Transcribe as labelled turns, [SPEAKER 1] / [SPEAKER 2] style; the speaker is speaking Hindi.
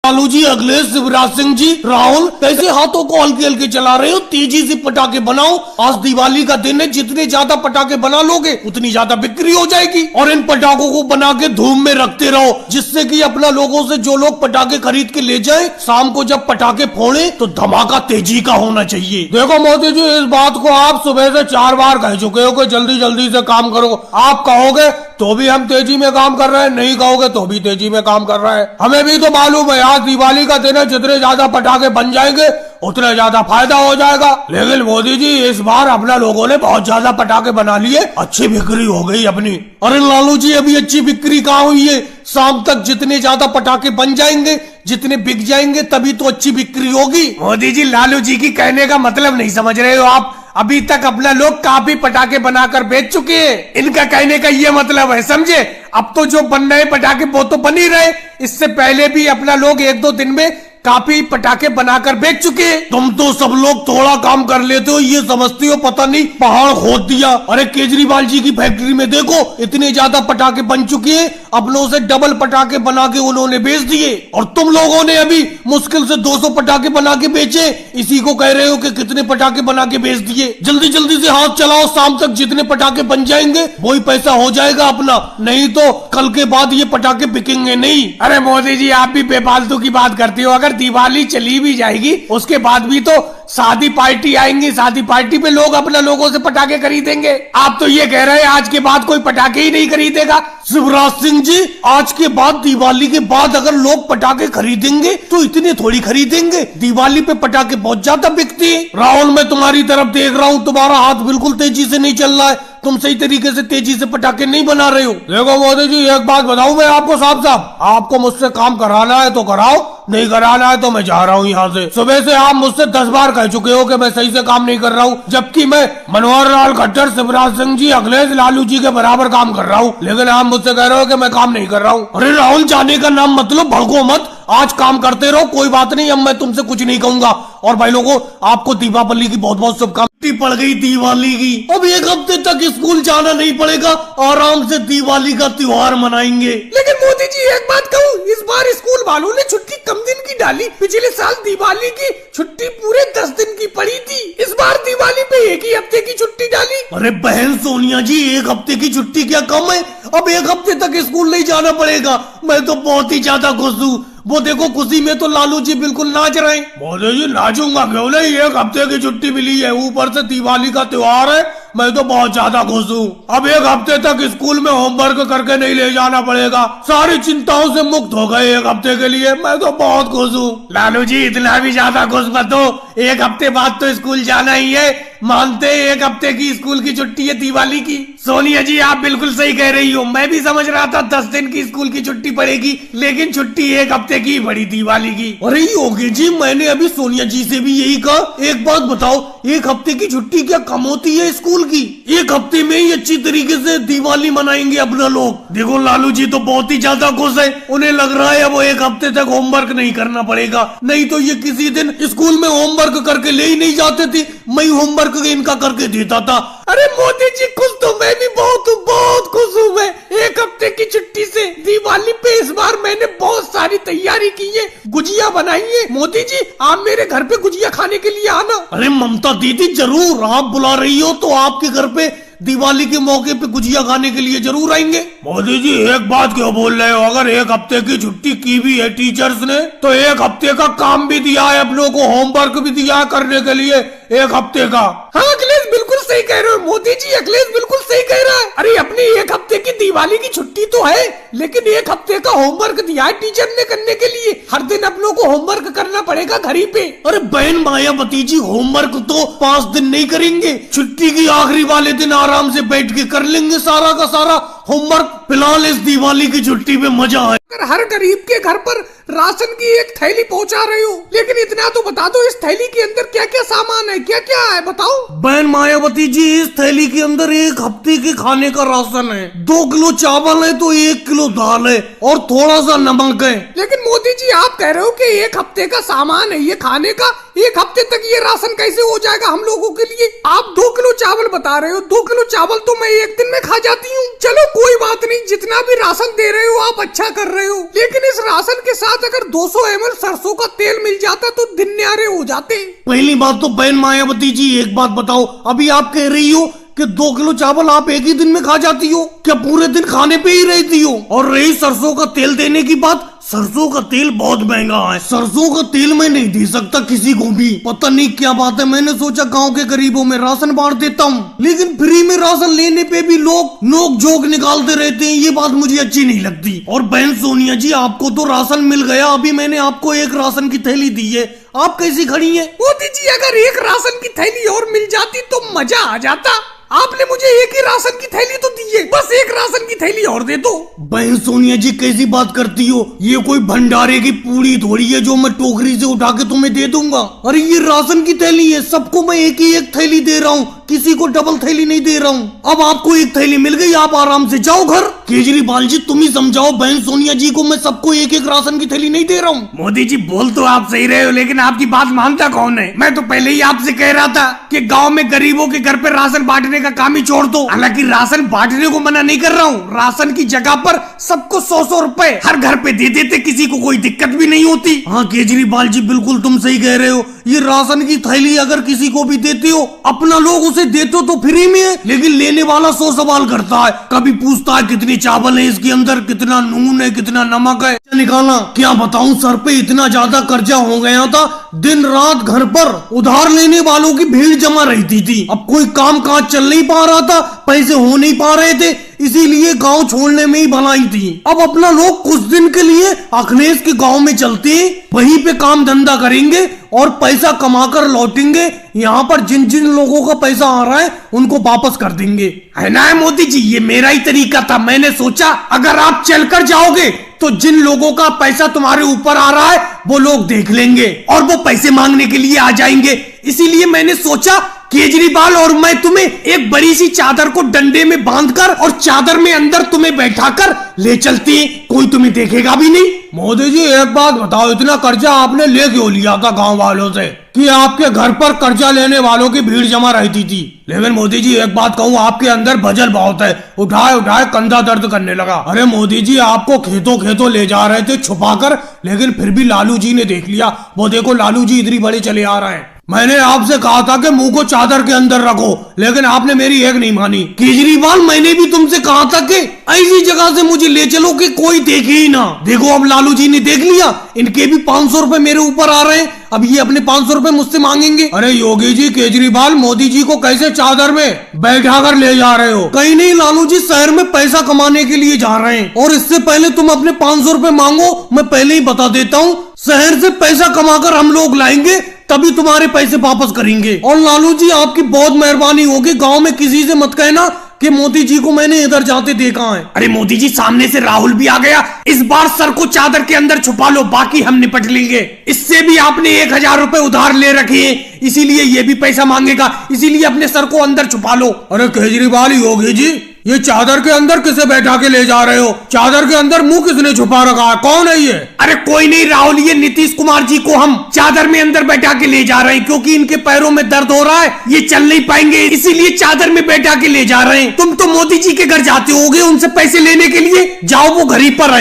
[SPEAKER 1] लालू जी, अखिलेश, शिवराज सिंह जी, राहुल, कैसे हाथों को हल्के हल्के चला रहे हो? तेजी से पटाखे बनाओ। आज दिवाली का दिन है, जितने ज्यादा पटाखे बना लोगे उतनी ज्यादा बिक्री हो जाएगी। और इन पटाखों को बना के धूम में रखते रहो, जिससे कि अपना लोगों से जो लोग पटाखे खरीद के ले जाए, शाम को जब पटाखे फोड़े तो धमाका तेजी का होना चाहिए। देखो मोदी जी, इस बात को आप सुबह से 4 बार कह चुके हो कि जल्दी जल्दी से काम करो। आप कहोगे तो भी हम तेजी में काम कर रहे हैं, नहीं कहोगे तो भी तेजी में काम कर रहे हैं। हमें भी तो मालूम है आज दिवाली का दिन है, जितने ज्यादा पटाखे बन जाएंगे उतना ज्यादा फायदा हो जाएगा। लेकिन मोदी जी, इस बार अपना लोगों ने बहुत ज्यादा पटाखे बना लिए, अच्छी बिक्री हो गई अपनी। अरे लालू जी, अभी अच्छी बिक्री कहाँ हुई है? शाम तक जितने ज्यादा पटाखे बन जाएंगे, जितने बिक जाएंगे, तभी तो अच्छी बिक्री होगी। मोदी जी, लालू जी की कहने का मतलब नहीं समझ रहे हो आप। अभी तक अपना लोग काफी पटाखे बनाकर बेच चुके हैं। इनका कहने का ये मतलब है, समझे? अब तो जो बन रहे पटाखे वो तो बन ही रहे, इससे पहले भी अपना लोग 1-2 दिन में काफी पटाखे बनाकर बेच चुके हैं। तुम तो सब लोग थोड़ा काम कर लेते हो, ये समझते हो पता नहीं पहाड़ खोद दिया। अरे केजरीवाल जी की फैक्ट्री में देखो, इतने ज्यादा पटाखे बन चुके हैं, अपनों से डबल पटाखे बना के उन्होंने बेच दिए। और तुम लोगों ने अभी मुश्किल से 200 पटाखे बना के बेचे, इसी को कह रहे हो कि कितने पटाखे बना के बेच दिए। जल्दी जल्दी से हाथ चलाओ, शाम तक जितने पटाखे बन जाएंगे वही पैसा हो जाएगा अपना, नहीं तो कल के बाद ये पटाखे बिकेंगे नहीं। अरे मोदी जी, आप भी बेफालतू की बात करते हो। अगर दिवाली चली भी जाएगी, उसके बाद भी तो शादी पार्टी आएंगी, शादी पार्टी पे लोग अपना लोगों से पटाखे खरीदेंगे। आप तो ये कह रहे हैं आज के बाद कोई पटाखे ही नहीं खरीदेगा। शिवराज सिंह जी, आज के बाद, दिवाली के बाद अगर लोग पटाखे खरीदेंगे तो इतने थोड़ी खरीदेंगे, दिवाली पे पटाखे बहुत ज्यादा बिकते हैं। राहुल, मैं तुम्हारी तरफ देख रहा हूँ, तुम्हारा हाथ बिल्कुल तेजी से नहीं चल रहा है, तुम सही तरीके से तेजी से पटाखे नहीं बना रहे हो। देखो मोदी जी, एक बात बताऊं मैं आपको साफ साफ, आपको मुझसे काम कराना है तो कराओ, नहीं कराना है तो मैं जा रहा हूँ यहाँ से। सुबह से आप मुझसे 10 बार कह चुके हो कि मैं सही से काम नहीं कर रहा हूँ, जबकि मैं मनोहर लाल खट्टर, शिवराज सिंह जी, अखिलेश, लालू जी के बराबर काम कर रहा हूँ, लेकिन आप मुझसे कह रहे हो कि मैं काम नहीं कर रहा हूँ। अरे राहुल, जाने का नाम मतलब भड़को मत, आज काम करते रहो, कोई बात नहीं, अब मैं तुमसे कुछ नहीं कहूंगा। और भाई लोगों, आपको दीपावली की बहुत बहुत शुभकामनाएं। पड़ गई दिवाली की, अब 1 हफ्ते तक स्कूल जाना नहीं पड़ेगा, आराम से दिवाली का त्योहार मनाएंगे।
[SPEAKER 2] लेकिन मोदी जी, एक बात कहूँ, इस बार स्कूल वालों ने छुट्टी कम दिन की डाली। पिछले साल दिवाली की छुट्टी पूरे 10 दिन की पड़ी थी, इस बार दिवाली पे 1 ही हफ्ते की छुट्टी डाली।
[SPEAKER 1] अरे बहन सोनिया जी, 1 हफ्ते की छुट्टी क्या कम है? अब 1 हफ्ते तक स्कूल नहीं जाना पड़ेगा, मैं तो बहुत ही ज्यादा खुश हूँ। वो देखो, खुशी में तो लालू जी बिल्कुल नाच रहे हैं। मोदी जी, नाचूंगा क्यों नहीं, 1 हफ्ते की छुट्टी मिली है, ऊपर से दिवाली का त्योहार है, मैं तो बहुत ज्यादा खुश हूँ। अब 1 हफ्ते तक स्कूल में होमवर्क करके नहीं ले जाना पड़ेगा, सारी चिंताओं से मुक्त हो गए 1 हफ्ते के लिए, मैं तो बहुत खुश हूँ। लालू जी, इतना भी ज्यादा खुश मत हो, 1 हफ्ते बाद तो स्कूल जाना ही है, मानते 1 हफ्ते की स्कूल की छुट्टी है दिवाली की। सोनिया जी, आप बिल्कुल सही कह रही हो, मैं भी समझ रहा था 10 दिन की स्कूल की छुट्टी पड़ेगी, लेकिन छुट्टी 1 हफ्ते की बड़ी दिवाली की। अरे योगी जी, मैंने अभी सोनिया जी से भी यही कहा। एक बात बताओ, 1 हफ्ते की छुट्टी क्या कम होती है स्कूल की? 1 हफ्ते में ही अच्छी तरीके से दिवाली मनाएंगे अपना लोग। देखो लालू जी तो बहुत ही ज्यादा खुश है, उन्हें लग रहा है अब वो 1 हफ्ते तक होमवर्क नहीं करना पड़ेगा, नहीं तो ये किसी दिन स्कूल में होमवर्क करके ले ही नहीं जाते थे, मैं होमवर्क इनका करके देता था।
[SPEAKER 2] अरे मोदी जी, खुश तो मैं भी बहुत हूँ, बहुत खुश हूँ मैं 1 हफ्ते की छुट्टी से। दिवाली पे इस बार मैंने बहुत सारी तैयारी की है, गुजिया बनाई है। मोदी जी, आप मेरे घर पे गुजिया खाने के लिए आना।
[SPEAKER 1] अरे ममता दीदी, जरूर, आप बुला रही हो तो आपके घर पे दिवाली के मौके पे गुजिया खाने के लिए जरूर आएंगे। मोदी जी, एक बात क्यों बोल रहे हो, अगर 1 हफ्ते की छुट्टी की भी है टीचर्स ने, तो 1 हफ्ते का काम भी दिया है अपनों को, होमवर्क भी दिया है करने के लिए 1 हफ्ते का।
[SPEAKER 2] हाँ अखिलेश, बिल्कुल सही कह रहे हो मोदी जी, अखिलेश बिल्कुल सही कह रहा है। अरे अपनी 1 हफ्ते की दिवाली की छुट्टी तो है, लेकिन 1 हफ्ते का होमवर्क दिया है टीचर ने करने के लिए, हर दिन अपनों को होमवर्क करना पड़ेगा घर ही पे।
[SPEAKER 1] अरे बहन मायावती जी, होमवर्क तो 5 दिन नहीं करेंगे, छुट्टी की आखिरी वाले दिन आराम से बैठ के कर लेंगे सारा का सारा होमवर्क। फिलहाल इस दिवाली की छुट्टी में मजा आए।
[SPEAKER 2] अगर हर गरीब के घर पर राशन की एक थैली पहुंचा रहे हो, लेकिन इतना तो बता दो, इस थैली के अंदर क्या क्या सामान है, क्या क्या है बताओ।
[SPEAKER 1] बहन मायावती जी, इस थैली के अंदर 1 हफ्ते के खाने का राशन है, 2 किलो चावल है तो 1 किलो दाल है और थोड़ा सा नमक है।
[SPEAKER 2] लेकिन मोदी जी, आप कह रहे हो कि 1 हफ्ते का सामान है ये खाने का, 1 हफ्ते तक ये राशन कैसे हो जाएगा हम लोगों के लिए? आप 2 किलो चावल बता रहे हो, 2 किलो चावल तो मैं 1 दिन में खा जाती हूँ। चलो कोई बात नहीं, जितना भी राशन दे रहे हो आप अच्छा कर रहे हो, लेकिन इस राशन के साथ अगर 200 ml सरसों का तेल मिल जाता तो दिन न्यारे हो जाते।
[SPEAKER 1] पहली बात तो बहन मायावती जी एक बात बताओ, अभी आप कह रही हो कि 2 किलो चावल आप एक ही दिन में खा जाती हो, क्या पूरे दिन खाने पे ही रहती हो? और रही सरसों का तेल देने की बात, सरसों का तेल बहुत महंगा है, सरसों का तेल मैं नहीं दे सकता किसी को भी। पता नहीं क्या बात है, मैंने सोचा गांव के गरीबों में राशन बांट देता हूँ, लेकिन फ्री में राशन लेने पे भी लोग नोक झोंक निकालते रहते हैं, ये बात मुझे अच्छी नहीं लगती। और बहन सोनिया जी आपको तो राशन मिल गया, अभी मैंने आपको एक राशन की थैली दी है, आप कैसी खड़ी हैं?
[SPEAKER 2] मोदी जी अगर एक राशन की थैली और मिल जाती तो मजा आ जाता। आपने मुझे एक ही राशन की थैली तो दी है, बस एक राशन की थैली और दे दो।
[SPEAKER 1] बहन सोनिया जी कैसी बात करती हो, ये कोई भंडारे की पूरी थोड़ी है जो मैं टोकरी से उठा के तुम्हें दे दूंगा। अरे ये राशन की थैली है, सबको मैं एक ही एक थैली दे रहा हूँ, किसी को डबल थैली नहीं दे रहा हूँ। अब आपको एक थैली मिल गई, आप आराम से जाओ घर। केजरीवाल जी तुम ही समझाओ बहन सोनिया जी को, मैं सबको एक एक राशन की थैली नहीं दे रहा हूँ।
[SPEAKER 2] मोदी जी बोल तो आप सही रहे हो, लेकिन आपकी बात मानता कौन है? मैं तो पहले ही आपसे कह रहा था कि गांव में गरीबों के घर पे राशन बांटने का काम ही छोड़ दो। हालांकि राशन बांटने को मना नहीं कर रहा हूँ, राशन की जगह पर सबको 100-100 रुपए हर घर पे दे देते, किसी को कोई दिक्कत भी नहीं होती।
[SPEAKER 1] हाँ केजरीवाल जी बिल्कुल तुम सही कह रहे हो, ये राशन की थैली अगर किसी को भी देते हो, अपना लोग उसे देते हो तो फ्री में है, लेकिन लेने वाला 100 सवाल करता है, कभी पूछता है कितनी चावल है इसके अंदर, कितना नून है, कितना नमक है, निकालना। क्या बताऊं सर पे इतना ज्यादा कर्जा हो गया था, दिन रात घर पर उधार लेने वालों की भीड़ जमा रहती थी। अब कोई काम काज चल नहीं पा रहा था, पैसे हो नहीं पा रहे थे, इसीलिए गांव छोड़ने में ही भलाई थी। अब अपना लोग कुछ दिन के लिए अखिलेश के गांव में चलते हैं, वहीं पे काम धंधा करेंगे और पैसा कमाकर लौटेंगे। यहाँ पर जिन जिन लोगों का पैसा आ रहा है उनको वापस कर देंगे,
[SPEAKER 2] है ना मोदी जी? ये मेरा ही तरीका था, मैंने सोचा अगर आप चलकर जाओगे तो जिन लोगों का पैसा तुम्हारे ऊपर आ रहा है वो लोग देख लेंगे और वो पैसे मांगने के लिए आ जाएंगे। इसीलिए मैंने सोचा केजरीवाल और मैं तुम्हें एक बड़ी सी चादर को डंडे में बांधकर और चादर में अंदर तुम्हें बैठाकर ले चलती है, कोई तुम्हें देखेगा भी नहीं।
[SPEAKER 1] मोदी जी एक बात बताओ, इतना कर्जा आपने ले क्यों लिया था गांव वालों से कि आपके घर पर कर्जा लेने वालों की भीड़ जमा रहती थी? लेकिन मोदी जी एक बात कहूँ, आपके अंदर भजल बहुत है, उठाए उठाए कंधा दर्द करने लगा। अरे मोदी जी आपको खेतों खेतों ले जा रहे थे छुपाकर, लेकिन फिर भी लालू जी ने देख लिया, वो देखो लालू जी इतनी बड़े चले आ रहे हैं। मैंने आपसे कहा था कि मुंह को चादर के अंदर रखो, लेकिन आपने मेरी एक नहीं मानी। केजरीवाल मैंने भी तुमसे कहा था कि ऐसी जगह से मुझे ले चलो कि कोई देखे ही ना। देखो अब लालू जी ने देख लिया, इनके भी 500 रुपए मेरे ऊपर आ रहे हैं, अब ये अपने 500 रुपए मुझसे मांगेंगे। अरे योगी जी केजरीवाल मोदी जी को कैसे चादर में बैठा कर ले जा रहे हो? कहीं नहीं लालू जी, शहर में पैसा कमाने के लिए जा रहे हैं, और इससे पहले तुम अपने 500 रुपए मांगो, मैं पहले ही बता देता हूँ, शहर से पैसा कमाकर हम लोग लाएंगे तभी तुम्हारे पैसे वापस करेंगे। और लालू जी आपकी बहुत मेहरबानी होगी, गांव में किसी से मत कहना कि मोदी जी को मैंने इधर जाते देखा है।
[SPEAKER 2] अरे मोदी जी सामने से राहुल भी आ गया, इस बार सर को चादर के अंदर छुपा लो, बाकी हम निपट लेंगे। इससे भी आपने 1000 रुपए उधार ले रखे हैं, इसीलिए ये भी पैसा मांगेगा, इसीलिए अपने सर को अंदर छुपा लो।
[SPEAKER 1] अरे केजरीवाल योगी जी ये चादर के अंदर किसे बैठा के ले जा रहे हो? चादर के अंदर मुंह किसने छुपा रखा है? कौन है ये?
[SPEAKER 2] अरे कोई नहीं राहुल, ये नीतीश कुमार जी को हम चादर में अंदर बैठा के ले जा रहे हैं, क्योंकि इनके पैरों में दर्द हो रहा है, ये चल नहीं पाएंगे, इसीलिए चादर में बैठा के ले जा रहे हैं। तुम तो मोदी जी के घर जाते होगे उनसे पैसे लेने के लिए, जाओ वो घर ही पर है।